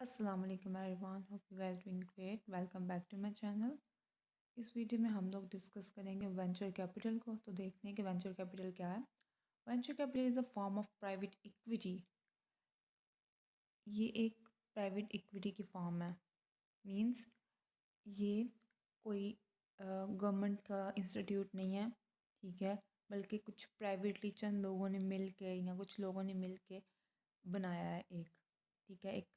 अस्सलाम वालेकुम everyone, hope you guys doing great. Welcome back to my channel. इस video में हम लोग डिस्कस करेंगे वेंचर कैपिटल को। तो देखते हैं कि वेंचर कैपिटल क्या है। Venture capital is a form of private equity. ये एक प्राइवेट इक्विटी की फॉर्म है। मींस ये कोई गवर्नमेंट का इंस्टीट्यूट नहीं है, ठीक है, बल्कि कुछ प्राइवेटली चंद लोगों ने मिल के या कुछ लोगों ने मिल के बनाया है एक, ठीक है, एक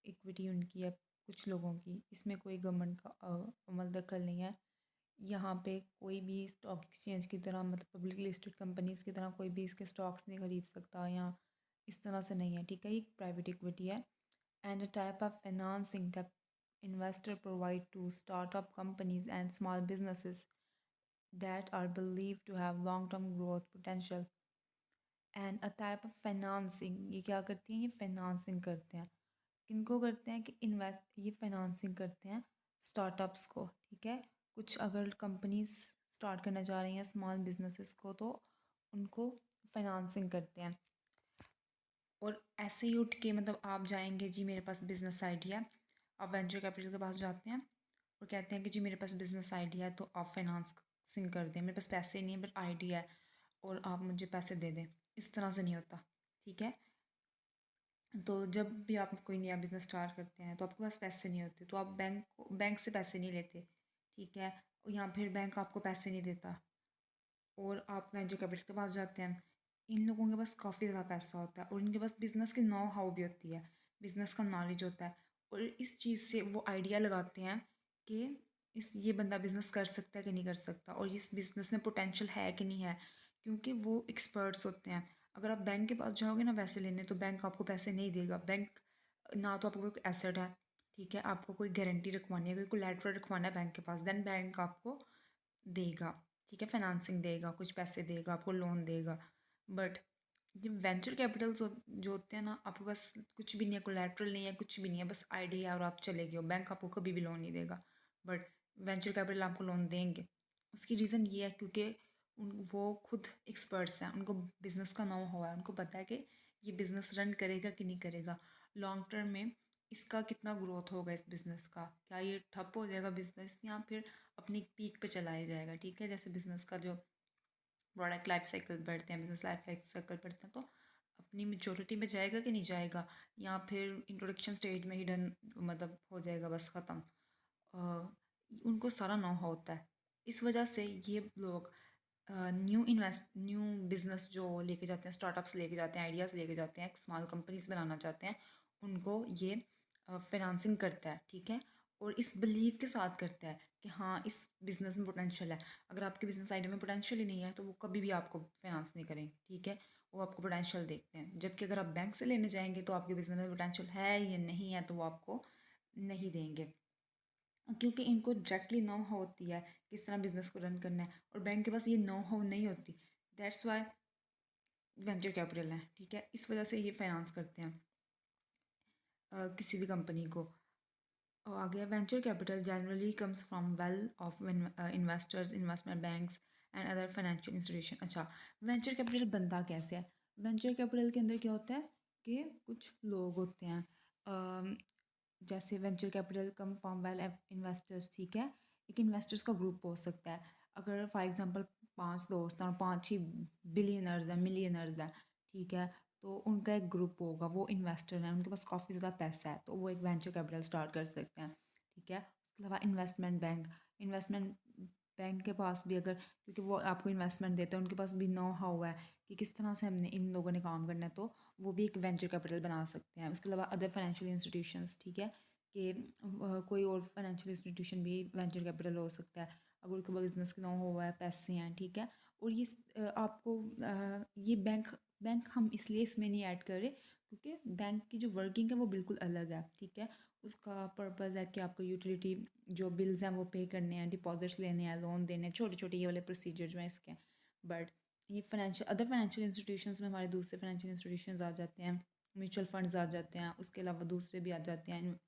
इक्विटी उनकी है कुछ लोगों की। इसमें कोई गवर्नमेंट का अमल दखल नहीं है। यहाँ पे कोई भी स्टॉक एक्सचेंज की तरह, मतलब पब्लिक लिस्टेड कंपनीज़ की तरह कोई भी इसके स्टॉक्स नहीं खरीद सकता या इस तरह से नहीं है, ठीक है। ये प्राइवेट इक्विटी है and a type of financing that investor provide to startup companies and small businesses that are believed to have long-term growth potential। And a type of financing, ये क्या करती हैं? ये फाइनेंसिंग करते हैं। किनको करते हैं? कि इन्वेस्ट, ये फाइनेंसिंग करते हैं स्टार्टअप्स को, ठीक है। कुछ अगर कंपनीज स्टार्ट करना चाह रही हैं स्मॉल बिजनेसेस को, तो उनको फाइनेंसिंग करते हैं। और ऐसे ही उठ के, मतलब आप जाएंगे जी मेरे पास बिज़नेस आइडिया है, आप वेंचर कैपिटल के पास जाते हैं और कहते हैं कि जी मेरे पास बिज़नेस आइडिया है, तो आप फाइनेंसिंग कर दें, मेरे पास पैसे नहीं है बट आइडिया है और आप मुझे पैसे दे दें। इस तरह से नहीं होता, ठीक है। तो जब भी आप कोई नया बिज़नेस स्टार्ट करते हैं तो आपके पास पैसे नहीं होते, तो आप बैंक से पैसे नहीं लेते, ठीक है, या फिर बैंक आपको पैसे नहीं देता और आप वेंचर कैपिटल के पास जाते हैं। इन लोगों के पास काफ़ी ज़्यादा पैसा होता है और इनके पास बिज़नेस की नो हाउ भी होती है, बिज़नेस का नॉलेज होता है। और इस चीज़ से वो आइडिया लगाते हैं कि ये बंदा बिज़नेस कर सकता है कि नहीं कर सकता, और इस बिज़नेस में पोटेंशियल है कि नहीं है, क्योंकि वो एक्सपर्ट्स होते हैं। अगर आप बैंक के पास जाओगे ना पैसे लेने, तो बैंक आपको पैसे नहीं देगा। बैंक ना तो आपको कोई एसेट है, ठीक है, आपको कोई गारंटी रखवानी है, कोई कोलैटरल रखवाना है बैंक के पास, देन बैंक आपको देगा, ठीक है, फाइनेंसिंग देगा, कुछ पैसे देगा, आपको लोन देगा। बट ये वेंचर कैपिटल्स जो होते हैं ना, आपके पास कुछ भी नहीं है, कोलैटरल नहीं है, कुछ भी नहीं है, बस आइडिया है और आप चले गए हो, बैंक आपको कभी भी लोन नहीं देगा। बट वेंचर कैपिटल आपको लोन देंगे। उसकी रीज़न ये है क्योंकि वो खुद एक्सपर्ट्स हैं, उनको बिज़नेस का नो हुआ है, उनको पता है कि ये बिज़नेस रन करेगा कि नहीं करेगा, लॉन्ग टर्म में इसका कितना ग्रोथ होगा, इस बिज़नेस का क्या ये ठप हो जाएगा बिज़नेस या फिर अपनी पीक पे चलाया जाएगा, ठीक है। जैसे बिज़नेस का जो प्रोडक्ट लाइफ साइकिल बढ़ते हैं, बिजनेस लाइफ साइकिल बढ़ते हैं, तो अपनी मेचोरिटी में जाएगा कि नहीं जाएगा, या फिर इंट्रोडक्शन स्टेज में ही डन, मतलब हो जाएगा बस ख़त्म। उनको सारा नो होता है। इस वजह से ये लोग न्यू बिज़नेस जो लेके जाते हैं, स्टार्टअप्स लेके जाते हैं, आइडियाज़ लेके जाते हैं, स्मॉल कंपनीज बनाना चाहते हैं, उनको ये फाइनेंसिंग करता है, ठीक है। और इस बिलीव के साथ करता है कि हाँ इस बिज़नेस में पोटेंशियल है। अगर आपके बिज़नेस आइडिया में पोटेंशियल ही नहीं है, तो वो कभी भी आपको फाइनेंस नहीं करेंगे, ठीक है। वो आपको पोटेंशियल देखते हैं, जबकि अगर आप बैंक से लेने जाएंगे तो आपके बिज़नेस में पोटेंशियल है या नहीं है, तो वो आपको नहीं देंगे, क्योंकि इनको डायरेक्टली नो हाउ होती है किस तरह बिजनेस को रन करना है, और बैंक के पास ये नो हाउ नहीं होती। दैट्स वाई वेंचर कैपिटल है, ठीक है। इस वजह से ये फाइनेंस करते हैं किसी भी कंपनी को। और आ गया venture capital generally comes from well of investors, investment banks and other financial institution. अच्छा, वेंचर कैपिटल बनता कैसे है? वेंचर कैपिटल के अंदर क्या होता है कि कुछ लोग होते हैं, जैसे venture capital come from well investors, ठीक है। एक इन्वेस्टर्स का ग्रुप हो सकता है। अगर फॉर एग्जांपल 5 दोस्त हैं और 5 ही बिलियनर्स हैं, मिलियनर्स हैं, ठीक है, तो उनका एक ग्रुप होगा, वो इन्वेस्टर हैं, उनके पास काफ़ी ज़्यादा पैसा है, तो वो एक वेंचर कैपिटल स्टार्ट कर सकते हैं, ठीक है। उसके अलावा इन्वेस्टमेंट बैंक के पास भी अगर, क्योंकि वो आपको इन्वेस्टमेंट देते हैं, उनके पास भी नो हाउ है कि किस तरह से हमने इन लोगों ने काम करना है, तो वो भी एक वेंचर कैपिटल बना सकते हैं। उसके अलावा अदर फाइनेंशियल इंस्टीट्यूशंस, ठीक है, कि कोई और फाइनेंशियल इंस्टीट्यूशन भी वेंचर कैपिटल हो सकता है अगर उनके पास बिजनेस का नो हुआ है, पैसे हैं, ठीक है। और ये आपको ये बैंक हम इसलिए इसमें नहीं ऐड कर रहे क्योंकि बैंक की जो वर्किंग है वो बिल्कुल अलग है, ठीक है। उसका पर्पज़ है कि आपको यूटिलिटी जो बिल्स हैं वो पे करने हैं, डिपॉजिट्स लेने हैं, लोन देने हैं, छोटे छोटे ये वाले प्रोसीजर जो हैं इसके। बट ये अदर फाइनेंशियल इंस्टीट्यूशंस में हमारे दूसरे फाइनेंशियल इंस्टीट्यूशंस आ जाते हैं, म्यूचुअल फंड्स आ जाते हैं, उसके अलावा दूसरे भी आ जाते हैं,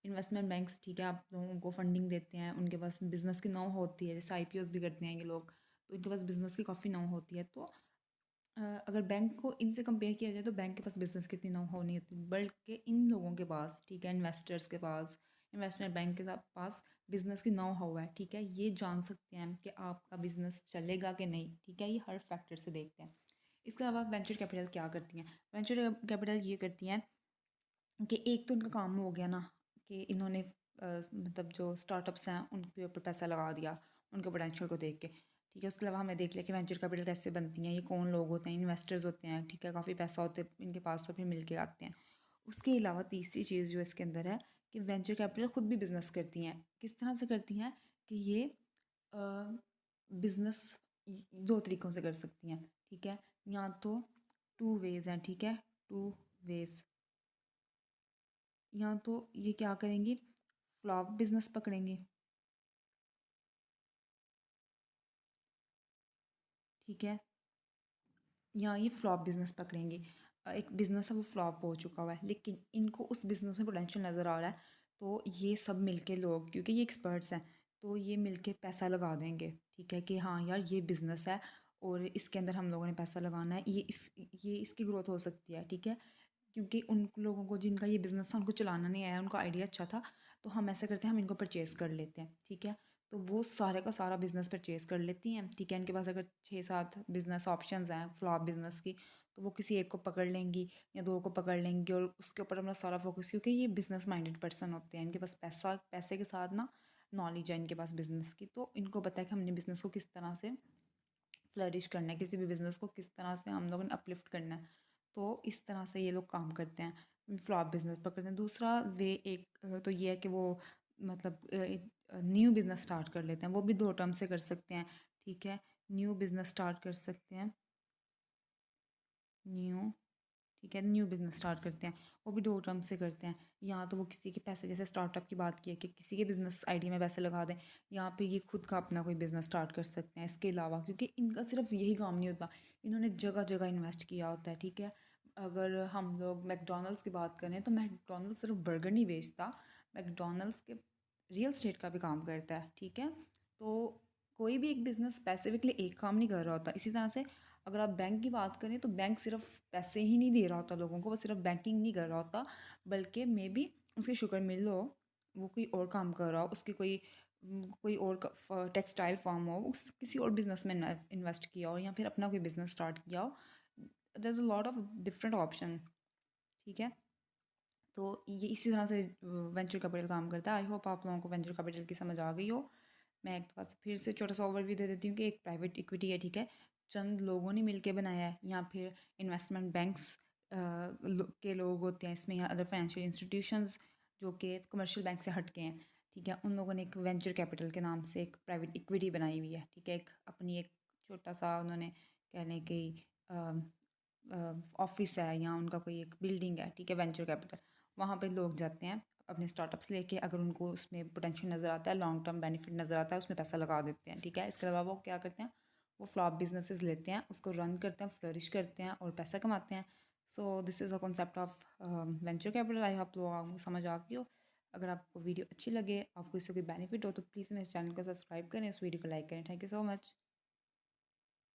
इन्वेस्टमेंट बैंक्स, ठीक है, आप लोगों को फंडिंग देते हैं, उनके पास बिज़नेस की नौ होती है, जैसे आईपीओस भी करते हैं ये लोग, तो इनके पास बिज़नेस की काफ़ी नौ होती है। तो अगर बैंक को इनसे कंपेयर किया जाए तो बैंक के पास बिज़नेस की इतनी नो हाउ नहीं होती, बल्कि इन लोगों के पास, ठीक है, इन्वेस्टर्स के पास, इन्वेस्टमेंट बैंक के पास बिज़नेस की नो हाउ है, ठीक है। ये जान सकते हैं कि आपका बिज़नेस चलेगा कि नहीं, ठीक है, ये हर फैक्टर से देखते हैं। इसके अलावा वेंचर कैपिटल क्या करती हैं? वेंचर कैपिटल ये करती हैं कि एक तो उनका काम हो गया ना कि इन्होंने मतलब जो स्टार्टअप्स हैं उनके ऊपर पैसा लगा दिया उनके पोटेंशियल को देख के, ठीक है। उसके अलावा हमें देख लिया कि वेंचर कैपिटल कैसे बनती हैं, ये कौन लोग होते हैं, इन्वेस्टर्स होते हैं, ठीक है, काफ़ी पैसा होते हैं इनके पास तो फिर मिल के आते हैं। उसके अलावा तीसरी चीज़ जो इसके अंदर है कि वेंचर कैपिटल खुद भी बिज़नेस करती हैं। किस तरह से करती हैं कि ये बिज़नेस दो तरीक़ों से कर सकती हैं, ठीक है। या तो टू वेज़ हैं, ठीक है, टू वेज़। या तो ये क्या करेंगी, फ्लॉप बिज़नेस पकड़ेंगे, ठीक है, या ये फ्लॉप बिज़नेस पकड़ेंगे। एक बिज़नेस है वो फ्लॉप हो चुका हुआ है लेकिन इनको उस बिज़नेस में पोटेंशियल नज़र आ रहा है, तो ये सब मिलके लोग, क्योंकि ये एक्सपर्ट्स हैं, तो ये मिलके पैसा लगा देंगे, ठीक है, कि हाँ यार ये बिज़नेस है और इसके अंदर हम लोगों ने पैसा लगाना है, ये इसकी ग्रोथ हो सकती है, ठीक है। क्योंकि उन लोगों को जिनका ये बिज़नेस था उनको चलाना नहीं आया, उनका आइडिया अच्छा था, तो हम ऐसा करते हैं, हम इनको परचेज़ कर लेते हैं, ठीक है। तो वो सारे का सारा बिज़नेस परचेज़ कर लेती हैं, ठीक है। इनके पास अगर 6-7 बिज़नेस ऑप्शंस हैं फ्लॉप बिज़नेस की, तो वो किसी एक को पकड़ लेंगी या दो को पकड़ लेंगी और उसके ऊपर अपना सारा फोकस, क्योंकि ये बिज़नेस माइंडेड पर्सन होते हैं, इनके पास पैसे के साथ ना नॉलेज है इनके पास बिज़नेस की, तो इनको पता है कि हमने बिज़नेस को किस तरह से फ्लरिश करना है, किसी भी बिज़नेस को किस तरह से हम लोगों ने अपलिफ्ट करना है। तो इस तरह से ये लोग काम करते हैं, फ्लॉप बिज़नेस पकड़ते हैं। दूसरा वे एक तो ये है कि वो मतलब न्यू बिज़नेस स्टार्ट कर लेते हैं, वो भी 2 टर्म से कर सकते हैं, ठीक है। न्यू बिज़नेस स्टार्ट कर सकते हैं, न्यू, ठीक है, न्यू बिज़नेस स्टार्ट करते हैं, वो भी 2 टर्म से करते हैं। या तो वो किसी के पैसे, जैसे स्टार्टअप की बात की है कि किसी के बिज़नेस आइडिया में पैसे लगा दें, या फिर ये खुद का अपना कोई बिज़नेस स्टार्ट कर सकते हैं। इसके अलावा क्योंकि इनका सिर्फ यही काम नहीं होता, इन्होंने जगह जगह इन्वेस्ट किया होता है, ठीक है। अगर हम लोग मैकडॉनल्ड्स की बात करें तो मैकडॉनल्ड्स सिर्फ बर्गर नहीं बेचता, मैकडॉनल्ड्स के रियल स्टेट का भी काम करता है, ठीक है। तो कोई भी एक बिज़नेस स्पेसिफिकली एक काम नहीं कर रहा होता। इसी तरह से अगर आप बैंक की बात करें तो बैंक सिर्फ पैसे ही नहीं दे रहा होता लोगों को, वो सिर्फ बैंकिंग नहीं कर रहा होता, बल्कि मे बी उसकी शुगर मिल हो, वो कोई और काम कर रहा हो, उसकी कोई और टेक्सटाइल फार्म हो, उस किसी और बिजनेस में इन्वेस्ट किया हो, या फिर अपना कोई बिजनेस स्टार्ट किया हो। There is a lot of different option, ठीक है। तो ये इसी तरह से वेंचर कैपिटल काम करता है। आई होप आप लोगों को वेंचर कैपिटल की समझ आ गई हो। मैं एक बार फिर से छोटा सा ओवरव्यू दे देती हूँ कि एक प्राइवेट इक्विटी है, ठीक है, चंद लोगों ने मिलके बनाया है, या फिर इन्वेस्टमेंट बैंक्स के लोग होते हैं इसमें, या अदर फाइनेंशियल इंस्टीट्यूशंस जो कि कमर्शियल बैंक से हट के हैं, ठीक है, उन लोगों ने एक वेंचर कैपिटल के नाम से एक प्राइवेट इक्विटी बनाई हुई है, ठीक है। एक अपनी एक छोटा सा उन्होंने कह लें कि ऑफिस है या उनका कोई एक बिल्डिंग है, ठीक है, वेंचर कैपिटल, वहाँ पे लोग जाते हैं अपने स्टार्टअप्स लेके, अगर उनको उसमें पोटेंशियल नज़र आता है, लॉन्ग टर्म बेनिफिट नज़र आता है, उसमें पैसा लगा देते हैं, ठीक है। इसके अलावा वो क्या करते हैं, वो फ्लॉप बिजनेसेस लेते हैं, उसको रन करते हैं, फ्लरिश करते हैं और पैसा कमाते हैं। So this is a concept of venture capital. I hope लोगों को समझ आ गई हो। अगर आपको वीडियो अच्छी लगे, आपको इससे कोई बेनिफिट हो, तो प्लीज़ मेरे चैनल को सब्सक्राइब करें, इस वीडियो को लाइक करें। Thank you so much.